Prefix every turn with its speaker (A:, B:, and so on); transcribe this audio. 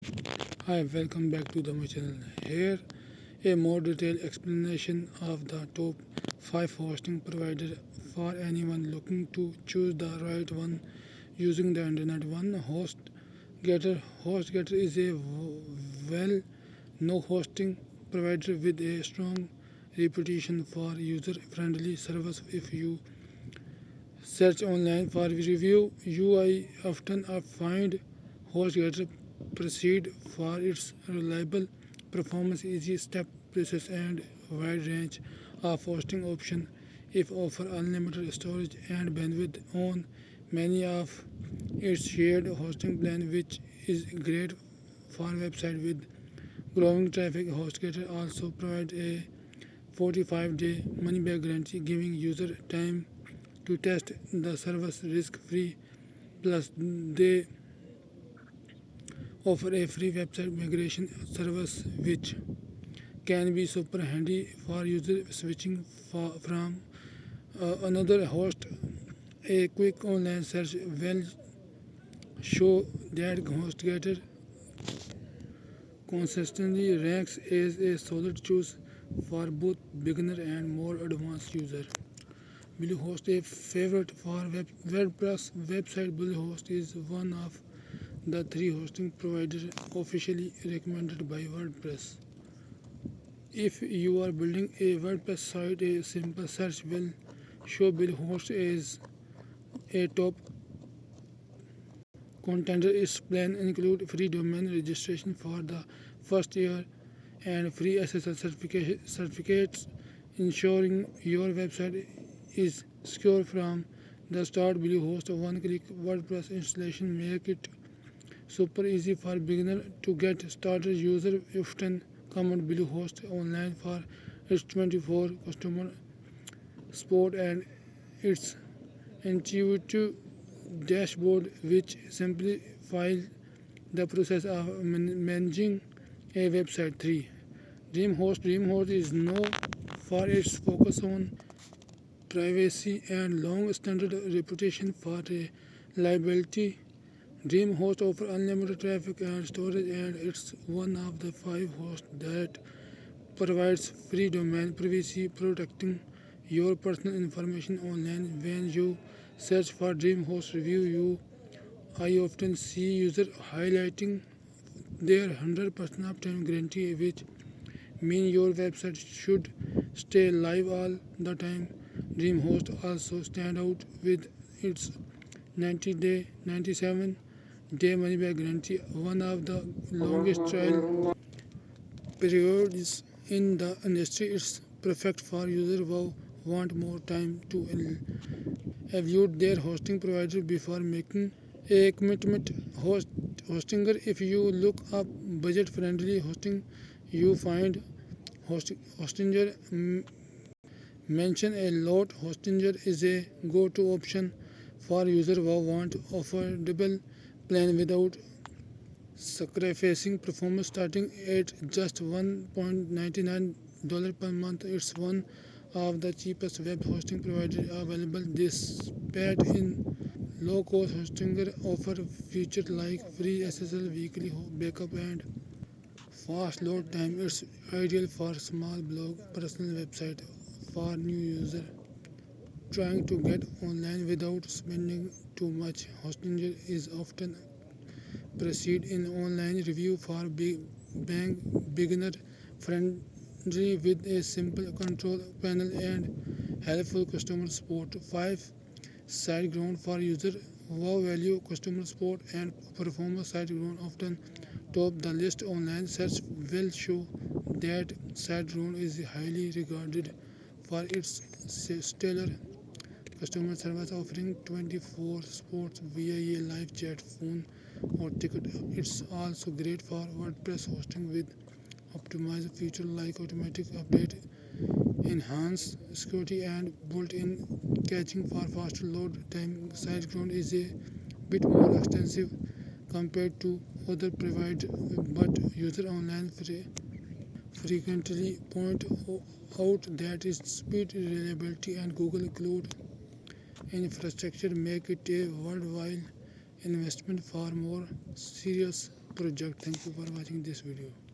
A: Hi, welcome back to my channel. Here, a more detailed explanation of the top 5 hosting providers for anyone looking to choose the right one using the internet. One HostGator. HostGator is a well known hosting provider with a strong reputation for user friendly service. If you search online for review, you often find HostGator proceed for its reliable performance, easy step process, and wide range of hosting options. It offers unlimited storage and bandwidth on many of its shared hosting plan, which is great for websites with growing traffic. HostGator also provides a 45-day money-back guarantee, giving user time to test the service risk-free. Plus, they offer a free website migration service, which can be super handy for users switching from another host. A quick online search will show that HostGator consistently ranks as a solid choice for both beginner and more advanced users. Bluehost, a favorite for WordPress website. Bluehost is one of the 3 hosting providers officially recommended by WordPress. If you are building a WordPress site, a simple search will show Bluehost as a top contender. Its plan include free domain registration for the first year and free SSL certificates, ensuring your website is secure from the start. Bluehost one-click WordPress installation make it super easy for beginners to get started. Users often comment Bluehost online for its 24 customer support and its intuitive dashboard, which simplifies the process of managing a website. 3. DreamHost is known for its focus on privacy and long-standing reputation for reliability. DreamHost offers unlimited traffic and storage, and it's one of the 5 hosts that provides free domain privacy, protecting your personal information online. When you search for DreamHost review, I often see users highlighting their 100% uptime guarantee, which means your website should stay live all the time. DreamHost also stand out with its 97-day money-back guarantee, one of the longest trial periods in the industry. It's perfect for users who want more time to evaluate their hosting provider before making a commitment. Hostinger, if you look up budget-friendly hosting, you find Hostinger mention a lot. Hostinger is a go-to option for users who want affordable plan without sacrificing performance. Starting at just $1.99 per month, it's one of the cheapest web hosting providers available. This paid in low-cost Hostinger offer features like free SSL, weekly backup, and fast load time. It's ideal for small blog, personal website for new users trying to get online without spending too much. Hostinger is often proceed in online review for being beginner friendly with a simple control panel and helpful customer support. 5. SiteGround for users who value customer support and performance. SiteGround often top the list. Online search will show that SiteGround is highly regarded for its stellar customer service, offering 24 supports via a live chat, phone, or ticket. It's also great for WordPress hosting with optimized features like automatic update, enhanced security, and built-in caching for faster load time. SiteGround is a bit more extensive compared to other providers, but users online frequently point out that its speed, reliability, and Google Cloud infrastructure make it a worthwhile investment for more serious project. Thank you for watching this video.